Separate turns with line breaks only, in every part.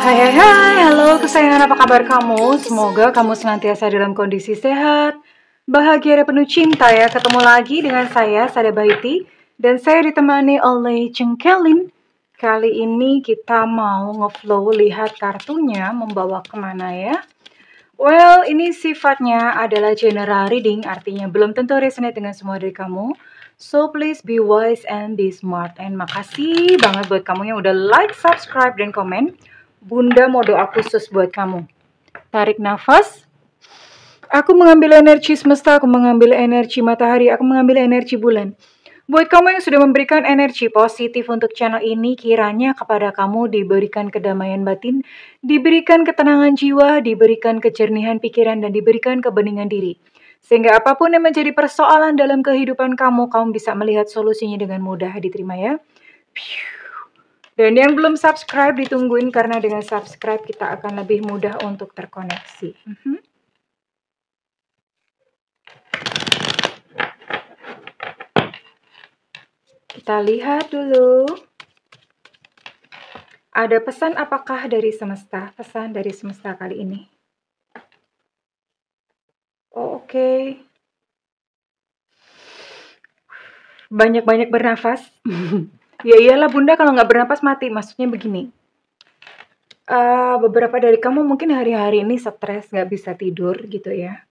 Hai hai hai, halo kesayangan, apa kabar kamu? Semoga kamu senantiasa dalam kondisi sehat, bahagia dan penuh cinta ya. Ketemu lagi dengan saya, Sada Baiti, dan saya ditemani oleh Cengkelin. Kali ini kita mau ngeflow lihat kartunya membawa kemana ya. Well, ini sifatnya adalah general reading, artinya belum tentu resonate dengan semua dari kamu. So please be wise and be smart. And makasih banget buat kamu yang udah like, subscribe, dan komen. Bunda mau doa khusus buat kamu. Tarik nafas. Aku mengambil energi semesta, aku mengambil energi matahari, aku mengambil energi bulan. Buat kamu yang sudah memberikan energi positif untuk channel ini, kiranya kepada kamu diberikan kedamaian batin, diberikan ketenangan jiwa, diberikan kejernihan pikiran, dan diberikan kebeningan diri. Sehingga apapun yang menjadi persoalan dalam kehidupan kamu, kamu bisa melihat solusinya dengan mudah. Diterima ya. Dan yang belum subscribe ditungguin, karena dengan subscribe kita akan lebih mudah untuk terkoneksi. Kita lihat dulu. Ada pesan apakah dari semesta? Pesan dari semesta kali ini. Oh, oke. Banyak-banyak bernafas. Ya iyalah Bunda, kalau nggak bernafas mati. Maksudnya begini. Beberapa dari kamu mungkin hari-hari ini stres, nggak bisa tidur gitu ya.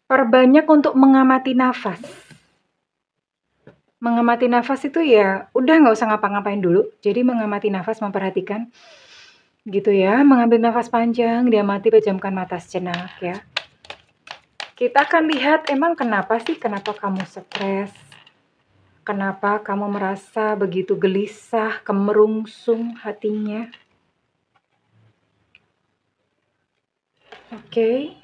Perbanyak untuk mengamati nafas. Mengamati nafas itu ya udah nggak usah ngapa-ngapain dulu. Jadi mengamati nafas, memperhatikan gitu ya. Mengambil nafas panjang, diamati, pejamkan mata sejenak ya. Kita akan lihat emang kenapa kamu stres. Kenapa kamu merasa begitu gelisah, kemerungsung hatinya. Oke.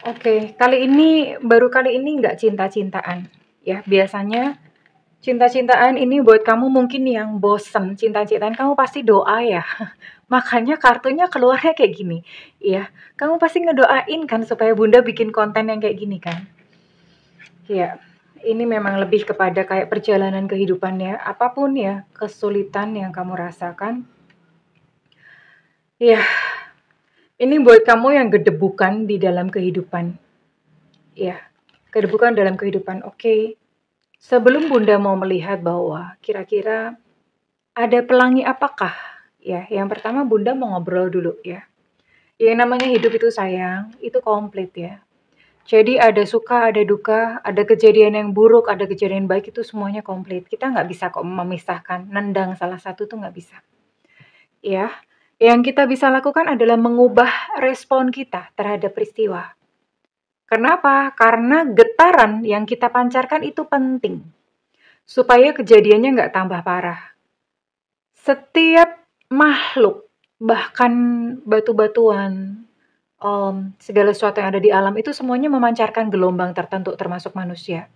Oke, baru kali ini nggak cinta-cintaan. Ya, biasanya cinta-cintaan ini buat kamu mungkin yang bosen cinta-cintaan, kamu pasti doa ya. Makanya kartunya keluarnya kayak gini. Ya, kamu pasti ngedoain kan supaya Bunda bikin konten yang kayak gini kan. Ya, ini memang lebih kepada kayak perjalanan kehidupannya. Apapun ya, kesulitan yang kamu rasakan. Ya, ini buat kamu yang gedebukan di dalam kehidupan. Ya, gedebukan dalam kehidupan. Oke. Sebelum Bunda mau melihat bahwa kira-kira ada pelangi apakah? Ya, yang pertama Bunda mau ngobrol dulu ya. Yang namanya hidup itu sayang, itu komplit ya. Jadi ada suka, ada duka, ada kejadian yang buruk, ada kejadian baik, itu semuanya komplit. Kita nggak bisa kok memisahkan, nendang salah satu tuh nggak bisa. Ya, yang kita bisa lakukan adalah mengubah respon kita terhadap peristiwa. Kenapa? Karena getaran yang kita pancarkan itu penting. Supaya kejadiannya nggak tambah parah. Setiap makhluk, bahkan batu-batuan, segala sesuatu yang ada di alam itu semuanya memancarkan gelombang tertentu termasuk manusia.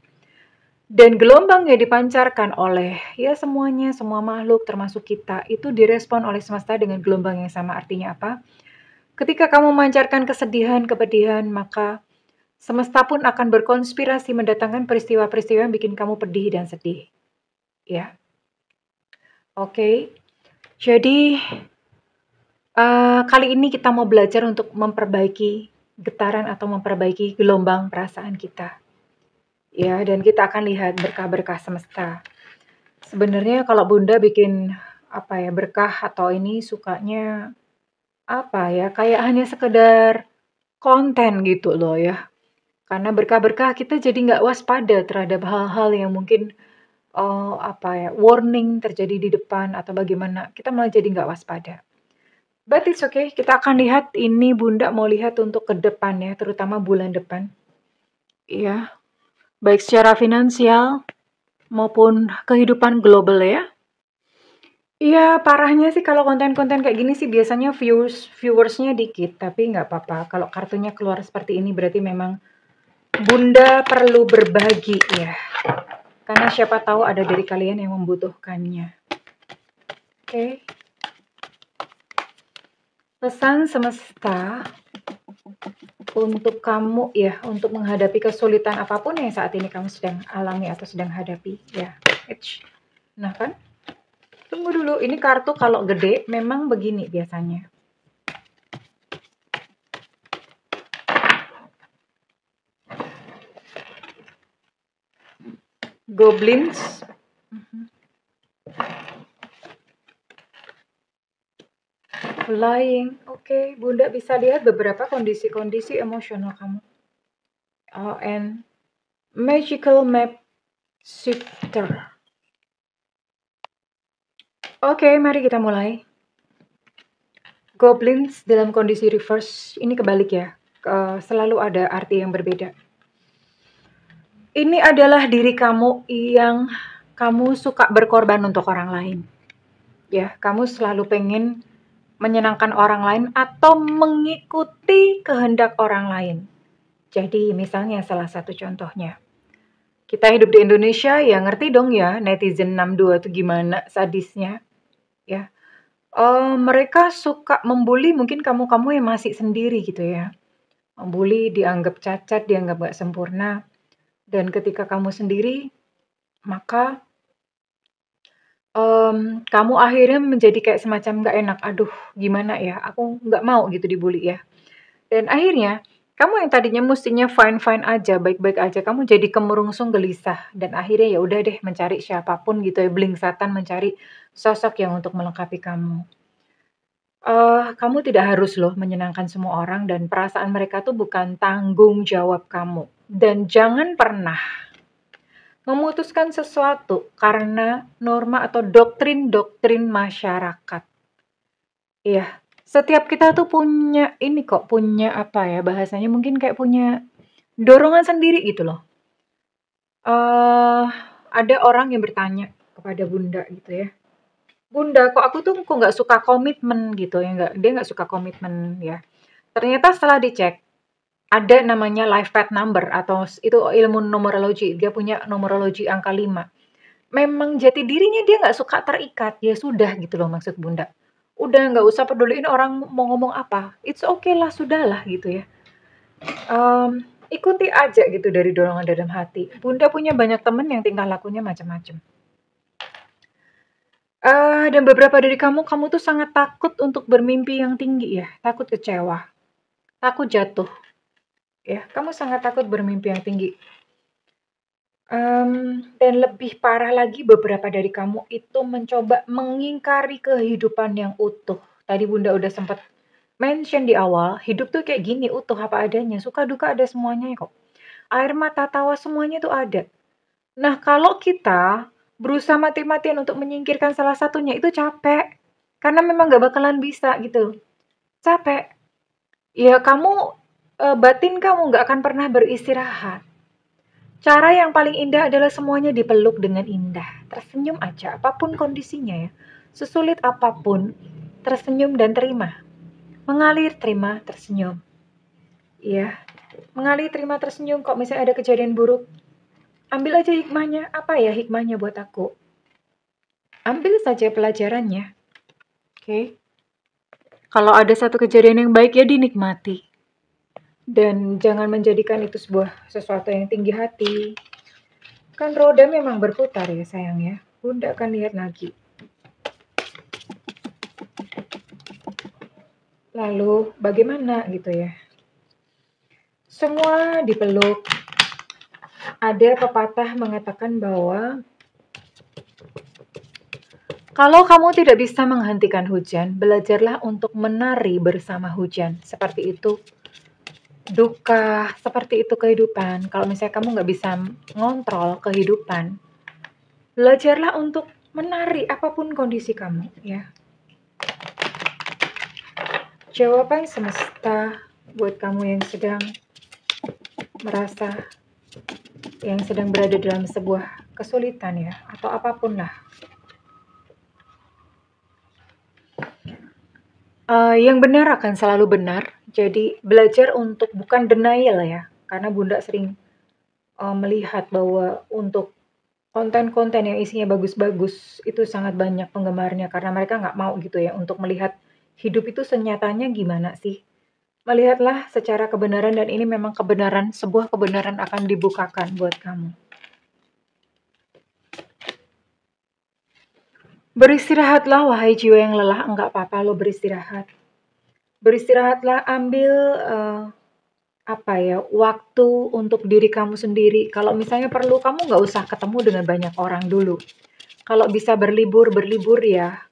Dan gelombang yang dipancarkan oleh ya semuanya, semua makhluk termasuk kita itu direspon oleh semesta dengan gelombang yang sama. Artinya apa? Ketika kamu memancarkan kesedihan, kepedihan, maka semesta pun akan berkonspirasi mendatangkan peristiwa-peristiwa yang bikin kamu pedih dan sedih. Ya. Oke. Jadi kali ini kita mau belajar untuk memperbaiki getaran atau memperbaiki gelombang perasaan kita. Ya, dan kita akan lihat berkah-berkah semesta. Sebenarnya kalau Bunda bikin berkah atau ini sukanya kayak hanya sekedar konten gitu loh ya. Karena berkah-berkah kita jadi nggak waspada terhadap hal-hal yang mungkin warning terjadi di depan atau bagaimana. Kita malah jadi nggak waspada. But it's okay, kita akan lihat ini Bunda mau lihat untuk ke depan ya, terutama bulan depan. Iya. Baik secara finansial maupun kehidupan global ya. Iya, parahnya sih kalau konten-konten kayak gini sih biasanya viewersnya dikit, tapi nggak apa-apa. Kalau kartunya keluar seperti ini berarti memang Bunda perlu berbagi ya. Karena siapa tahu ada dari kalian yang membutuhkannya. Oke. Pesan semesta untuk kamu ya, untuk menghadapi kesulitan apapun yang saat ini kamu sedang alami atau sedang hadapi ya. Nah kan, tunggu dulu, ini kartu kalau gede memang begini biasanya. Goblins. Flying. Oke, Bunda bisa lihat beberapa kondisi-kondisi emosional kamu. And magical map shifter. Oke, mari kita mulai. Goblins dalam kondisi reverse, ini kebalik ya. Selalu ada arti yang berbeda. Ini adalah diri kamu yang kamu suka berkorban untuk orang lain. Ya, kamu selalu pengen menyenangkan orang lain atau mengikuti kehendak orang lain. Jadi misalnya salah satu contohnya, kita hidup di Indonesia ya ngerti dong ya netizen 62 itu gimana sadisnya ya. Mereka suka membuli mungkin kamu-kamu yang masih sendiri gitu ya. Membuli dianggap cacat, dianggap gak sempurna. Dan ketika kamu sendiri, maka kamu akhirnya menjadi kayak semacam gak enak. Aduh, gimana ya? Aku gak mau gitu dibully ya. Dan akhirnya, kamu yang tadinya mestinya fine-fine aja, baik-baik aja, kamu jadi kemurungsung gelisah. Dan akhirnya ya udah deh mencari siapapun gitu ya, blingsatan mencari sosok yang untuk melengkapi kamu. Kamu tidak harus loh menyenangkan semua orang dan perasaan mereka tuh bukan tanggung jawab kamu. Dan jangan pernah memutuskan sesuatu karena norma atau doktrin-doktrin masyarakat. Iya, setiap kita tuh punya ini kok, punya apa ya bahasanya mungkin kayak punya dorongan sendiri gitu loh. Ada orang yang bertanya kepada Bunda gitu ya. Bunda, kok aku tuh kok nggak suka komitmen gitu ya, dia nggak suka komitmen ya. Ternyata setelah dicek, ada namanya life path number atau itu ilmu numerologi, dia punya numerologi angka 5. Memang jati dirinya dia nggak suka terikat, ya sudah gitu loh maksud Bunda. Udah nggak usah peduliin orang mau ngomong apa, it's okay lah, sudahlah gitu ya. Ikuti aja gitu dari dorongan dalam hati. Bunda punya banyak temen yang tingkah lakunya macam-macam. Dan beberapa dari kamu tuh sangat takut untuk bermimpi yang tinggi ya, takut kecewa, takut jatuh. Ya, kamu sangat takut bermimpi yang tinggi. Dan lebih parah lagi beberapa dari kamu itu mencoba mengingkari kehidupan yang utuh. Tadi Bunda udah sempat mention di awal, hidup tuh kayak gini utuh apa adanya, suka duka ada semuanya kok. Air mata tawa semuanya tuh ada. Nah, kalau kita berusaha mati-matian untuk menyingkirkan salah satunya itu capek. Karena memang gak bakalan bisa gitu. Capek. Ya kamu, batin kamu gak akan pernah beristirahat. Cara yang paling indah adalah semuanya dipeluk dengan indah. Tersenyum aja, apapun kondisinya ya. Sesulit apapun, tersenyum dan terima. Mengalir, terima, tersenyum. Iya, mengalir, terima, tersenyum. Kok misalnya ada kejadian buruk, ambil aja hikmahnya. Apa ya hikmahnya buat aku? Ambil saja pelajarannya. Oke. Kalau ada satu kejadian yang baik ya dinikmati. Dan jangan menjadikan itu sesuatu yang tinggi hati. Kan roda memang berputar ya sayang ya. Bunda akan lihat lagi. Lalu bagaimana gitu ya. Semua dipeluk. Ada pepatah mengatakan bahwa kalau kamu tidak bisa menghentikan hujan, belajarlah untuk menari bersama hujan. Seperti itu duka, seperti itu kehidupan. Kalau misalnya kamu nggak bisa ngontrol kehidupan, belajarlah untuk menari apapun kondisi kamu ya. Jawaban semesta buat kamu yang sedang merasa, yang sedang berada dalam sebuah kesulitan ya, atau apapun lah. Yang benar akan selalu benar. Jadi belajar untuk bukan denial ya, karena Bunda sering melihat bahwa untuk konten-konten yang isinya bagus-bagus itu sangat banyak penggemarnya karena mereka nggak mau gitu ya untuk melihat hidup itu senyatanya gimana sih. Melihatlah secara kebenaran dan ini memang kebenaran, sebuah kebenaran akan dibukakan buat kamu. Beristirahatlah wahai jiwa yang lelah, enggak apa-apa lo beristirahat. Beristirahatlah, ambil waktu untuk diri kamu sendiri. Kalau misalnya perlu, kamu nggak usah ketemu dengan banyak orang dulu. Kalau bisa berlibur ya.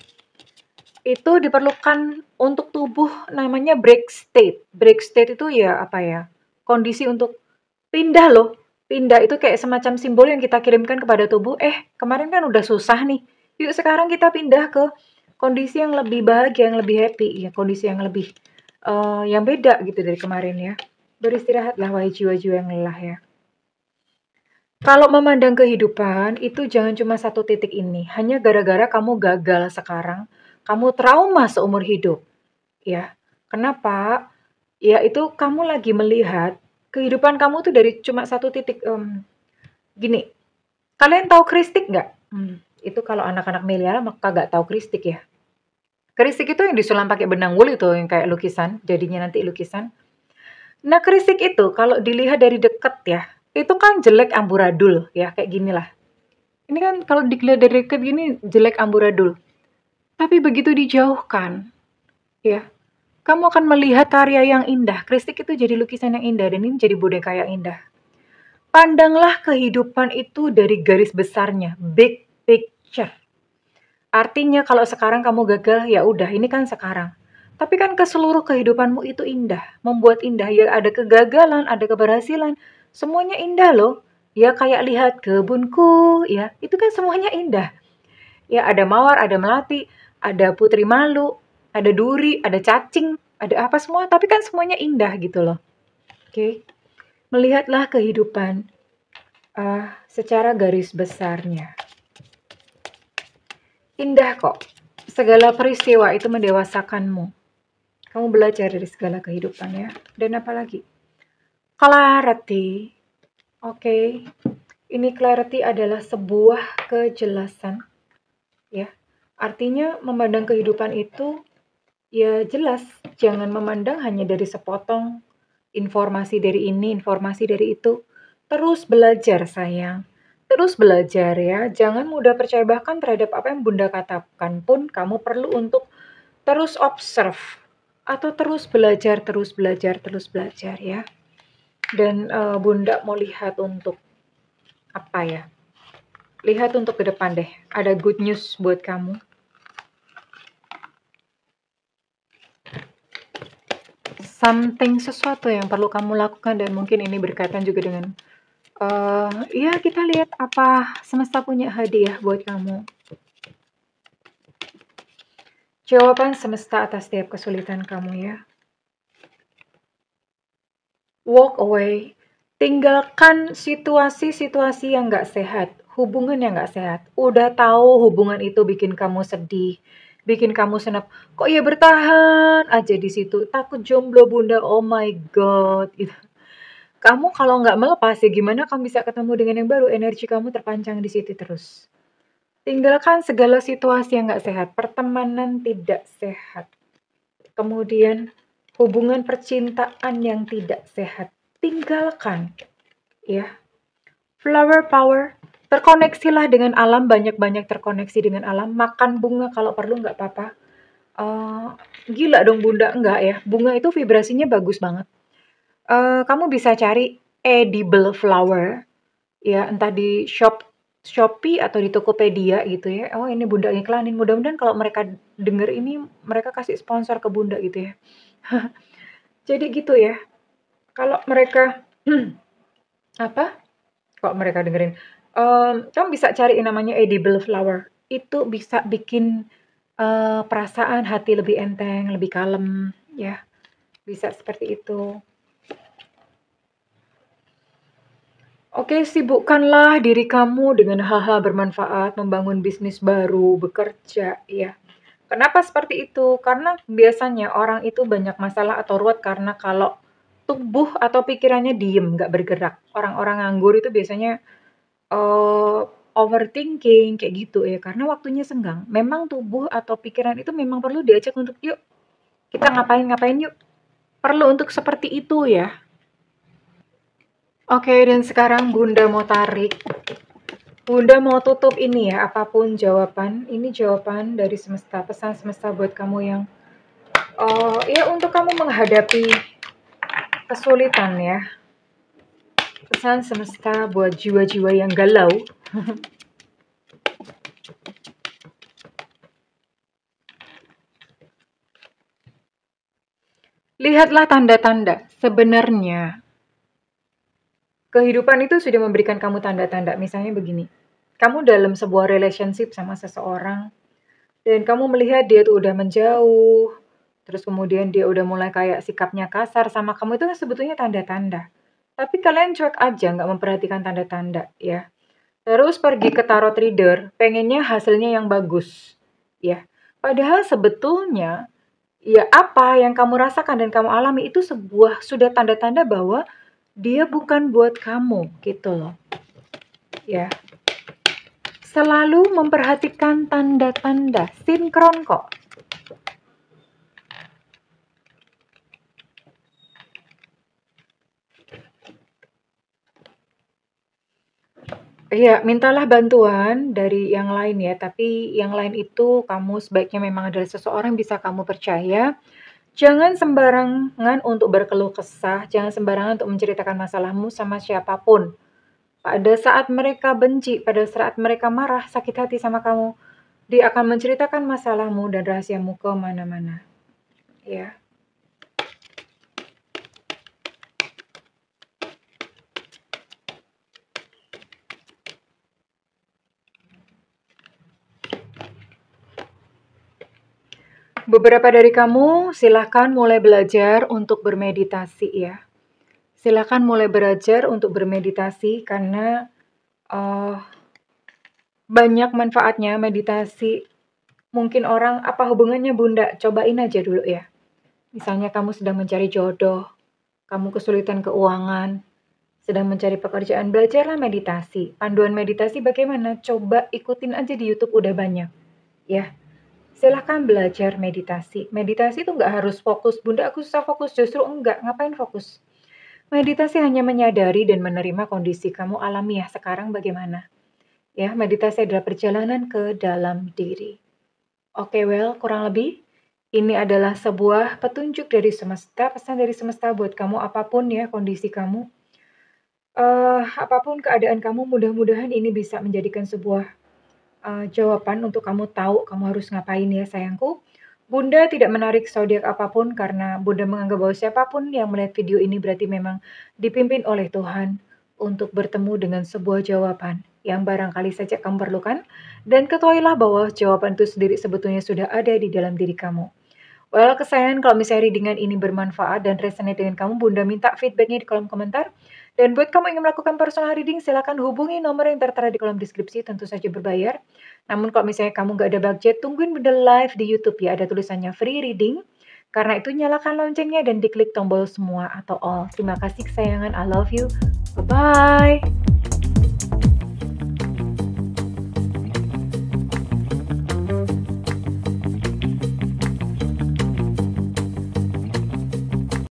Itu diperlukan untuk tubuh namanya break state. Break state itu ya kondisi untuk pindah loh. Pindah itu kayak semacam simbol yang kita kirimkan kepada tubuh, kemarin kan udah susah nih. Yuk sekarang kita pindah ke kondisi yang lebih bahagia, yang lebih happy, ya kondisi yang lebih yang beda gitu dari kemarin ya. Beristirahatlah wahai jiwa-jiwa yang lelah ya. Kalau memandang kehidupan itu jangan cuma satu titik ini. Hanya gara-gara kamu gagal sekarang, kamu trauma seumur hidup. Ya, kenapa? Ya itu kamu lagi melihat kehidupan kamu tuh dari cuma satu titik. Gini, kalian tahu kristik nggak? Itu kalau anak-anak milenial maka nggak tahu kristik ya. Kristik itu yang disulam pakai benang wul itu yang kayak lukisan, jadinya nanti lukisan. Nah, kristik itu kalau dilihat dari dekat ya, itu kan jelek amburadul ya, kayak gini lah. Ini kan kalau dilihat dari dekat gini jelek amburadul. Tapi begitu dijauhkan, ya, kamu akan melihat karya yang indah. Kristik itu jadi lukisan yang indah dan ini jadi boneka yang indah. Pandanglah kehidupan itu dari garis besarnya, big picture. Artinya kalau sekarang kamu gagal, ya udah ini kan sekarang. Tapi kan ke seluruh kehidupanmu itu indah, membuat indah. Ya ada kegagalan, ada keberhasilan, semuanya indah loh. Ya kayak lihat kebunku, ya itu kan semuanya indah. Ya ada mawar, ada melati, ada putri malu, ada duri, ada cacing, ada apa semua. Tapi kan semuanya indah gitu loh. Oke, melihatlah kehidupan secara garis besarnya. Indah kok. Segala peristiwa itu mendewasakanmu. Kamu belajar dari segala kehidupan ya. Dan apalagi? Clarity. Oke. Ini clarity adalah sebuah kejelasan. Ya. Artinya memandang kehidupan itu ya jelas. Jangan memandang hanya dari sepotong informasi dari ini, informasi dari itu. Terus belajar sayang. Terus belajar ya, jangan mudah percaya bahkan terhadap apa yang Bunda katakan pun kamu perlu untuk terus observe atau terus belajar ya. Dan Bunda mau lihat untuk apa ya? Lihat untuk ke depan deh. Ada good news buat kamu. Sesuatu yang perlu kamu lakukan dan mungkin ini berkaitan juga dengan ya kita lihat apa semesta punya hadiah buat kamu. Jawaban semesta atas setiap kesulitan kamu ya. Walk away. Tinggalkan situasi-situasi yang gak sehat. Hubungan yang gak sehat. Udah tahu hubungan itu bikin kamu sedih. Bikin kamu senap. Kok ya bertahan aja di situ. Takut jomblo Bunda. Oh my God. Gitu. Kamu kalau nggak melepas ya gimana kamu bisa ketemu dengan yang baru? Energi kamu terpancang di situ terus. Tinggalkan segala situasi yang nggak sehat. Pertemanan tidak sehat. Kemudian hubungan percintaan yang tidak sehat. Tinggalkan. Ya. Flower power. Terkoneksilah dengan alam. Banyak-banyak terkoneksi dengan alam. Makan bunga kalau perlu nggak apa-apa. Gila dong Bunda. Enggak ya. Bunga itu vibrasinya bagus banget. Kamu bisa cari edible flower, ya entah di Shopee atau di Tokopedia gitu ya. Oh ini Bunda iklanin, mudah-mudahan kalau mereka denger ini, mereka kasih sponsor ke Bunda gitu ya. Jadi gitu ya, kalau mereka apa? Kok mereka dengerin? Kamu bisa cari namanya edible flower. Itu bisa bikin perasaan hati lebih enteng, lebih kalem, ya. Bisa seperti itu. Oke, sibukkanlah diri kamu dengan hal-hal bermanfaat, membangun bisnis baru, bekerja, ya. Kenapa seperti itu? Karena biasanya orang itu banyak masalah atau ruwet karena kalau tubuh atau pikirannya diem, nggak bergerak. Orang-orang nganggur itu biasanya overthinking kayak gitu ya, karena waktunya senggang. Memang tubuh atau pikiran itu memang perlu diajak untuk yuk kita ngapain-ngapain yuk. perlu untuk seperti itu ya. Oke, dan sekarang Bunda mau tarik. Bunda mau tutup ini ya, apapun jawaban. Ini jawaban dari semesta, pesan semesta buat kamu yang ya untuk kamu menghadapi kesulitan ya. Pesan semesta buat jiwa-jiwa yang galau. Lihatlah tanda-tanda. Sebenarnya kehidupan itu sudah memberikan kamu tanda-tanda. Misalnya begini, kamu dalam sebuah relationship sama seseorang, dan kamu melihat dia tuh udah menjauh, terus kemudian dia udah mulai kayak sikapnya kasar sama kamu, itu kan sebetulnya tanda-tanda. Tapi kalian cuek aja, nggak memperhatikan tanda-tanda ya. Terus pergi ke tarot reader, pengennya hasilnya yang bagus ya. Padahal sebetulnya ya apa yang kamu rasakan dan kamu alami itu sebuah sudah tanda-tanda bahwa dia bukan buat kamu gitu loh. Ya. Selalu memperhatikan tanda-tanda, sinkron kok. Iya, mintalah bantuan dari yang lain ya, tapi yang lain itu kamu sebaiknya memang adalah seseorang bisa kamu percaya. Jangan sembarangan untuk berkeluh kesah, jangan sembarangan untuk menceritakan masalahmu sama siapapun. Pada saat mereka benci, pada saat mereka marah, sakit hati sama kamu, dia akan menceritakan masalahmu dan rahasiamu ke mana-mana. Ya. Beberapa dari kamu silakan mulai belajar untuk bermeditasi ya. Silakan mulai belajar untuk bermeditasi karena banyak manfaatnya meditasi. Mungkin orang, apa hubungannya Bunda? Cobain aja dulu ya. Misalnya kamu sedang mencari jodoh, kamu kesulitan keuangan, sedang mencari pekerjaan, belajarlah meditasi. Panduan meditasi bagaimana? Coba ikutin aja di YouTube, udah banyak. Ya, silahkan belajar meditasi. Meditasi itu nggak harus fokus. Bunda, aku susah fokus. Justru enggak. Ngapain fokus? Meditasi hanya menyadari dan menerima kondisi kamu alamiah sekarang bagaimana. Ya, meditasi adalah perjalanan ke dalam diri. Oke, well, kurang lebih ini adalah sebuah petunjuk dari semesta, pesan dari semesta buat kamu apapun ya kondisi kamu. Apapun keadaan kamu, mudah-mudahan ini bisa menjadikan sebuah jawaban untuk kamu tahu kamu harus ngapain ya sayangku. Bunda tidak menarik zodiak apapun karena Bunda menganggap bahwa siapapun yang melihat video ini berarti memang dipimpin oleh Tuhan untuk bertemu dengan sebuah jawaban yang barangkali saja kamu perlukan. Dan ketahuilah bahwa jawaban itu sendiri sebetulnya sudah ada di dalam diri kamu. Well, kesayangan kalau misalnya readingan ini bermanfaat dan resonate dengan kamu, Bunda minta feedbacknya di kolom komentar. Dan buat kamu yang ingin melakukan personal reading, silakan hubungi nomor yang tertera di kolom deskripsi, tentu saja berbayar. Namun kalau misalnya kamu nggak ada budget, tungguin Bunda live di YouTube ya, ada tulisannya free reading. Karena itu nyalakan loncengnya dan diklik tombol semua atau all. Terima kasih kesayangan, I love you. Bye-bye.